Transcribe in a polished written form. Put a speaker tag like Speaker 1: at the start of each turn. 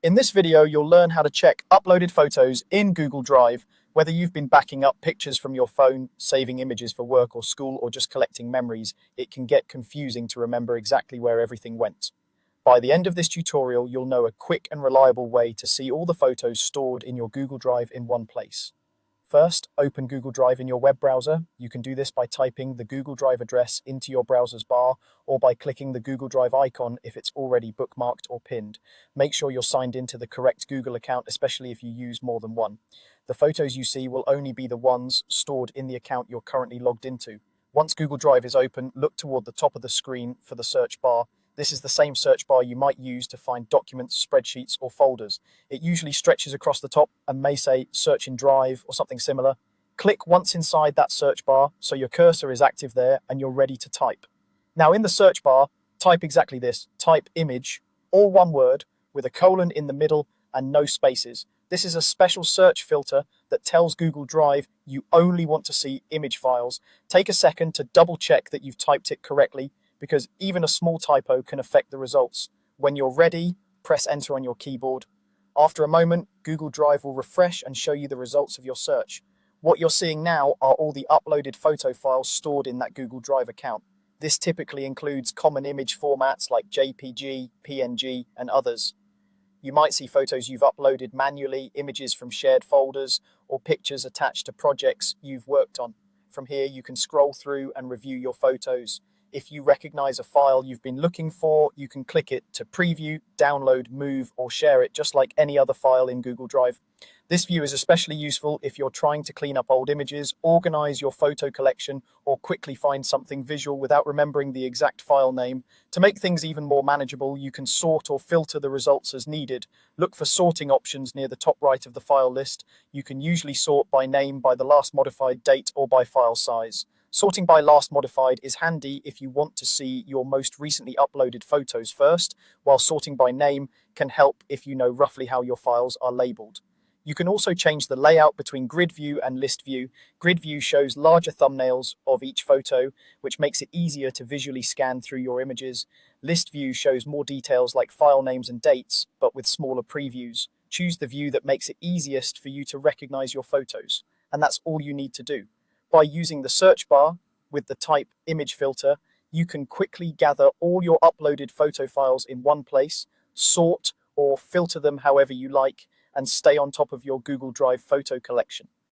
Speaker 1: In this video, you'll learn how to check uploaded photos in Google Drive, whether you've been backing up pictures from your phone, saving images for work or school, or just collecting memories. It can get confusing to remember exactly where everything went. By the end of this tutorial, you'll know a quick and reliable way to see all the photos stored in your Google Drive in one place. First, open Google Drive in your web browser. You can do this by typing the Google Drive address into your browser's bar or by clicking the Google Drive icon if it's already bookmarked or pinned. Make sure you're signed into the correct Google account, especially if you use more than one. The photos you see will only be the ones stored in the account you're currently logged into. Once Google Drive is open, look toward the top of the screen for the search bar. This is the same search bar you might use to find documents, spreadsheets, or folders. It usually stretches across the top and may say search in Drive or something similar. Click once inside that search bar so your cursor is active there and you're ready to type. Now in the search bar, type exactly this. Type image, all one word, with a colon in the middle and no spaces. This is a special search filter that tells Google Drive you only want to see image files. Take a second to double check that you've typed it correctly, because even a small typo can affect the results. When you're ready, press enter on your keyboard. After a moment, Google Drive will refresh and show you the results of your search. What you're seeing now are all the uploaded photo files stored in that Google Drive account. This typically includes common image formats like JPG, PNG, and others. You might see photos you've uploaded manually, images from shared folders, or pictures attached to projects you've worked on. From here, you can scroll through and review your photos. If you recognize a file you've been looking for, you can click it to preview, download, move, or share it just like any other file in Google Drive. This view is especially useful if you're trying to clean up old images, organize your photo collection, or quickly find something visual without remembering the exact file name. To make things even more manageable, you can sort or filter the results as needed. Look for sorting options near the top right of the file list. You can usually sort by name, by the last modified date, or by file size. Sorting by last modified is handy if you want to see your most recently uploaded photos first, while sorting by name can help if you know roughly how your files are labeled. You can also change the layout between grid view and list view. Grid view shows larger thumbnails of each photo, which makes it easier to visually scan through your images. List view shows more details like file names and dates, but with smaller previews. Choose the view that makes it easiest for you to recognize your photos, and that's all you need to do. By using the search bar with the type image filter, you can quickly gather all your uploaded photo files in one place, sort or filter them however you like, and stay on top of your Google Drive photo collection.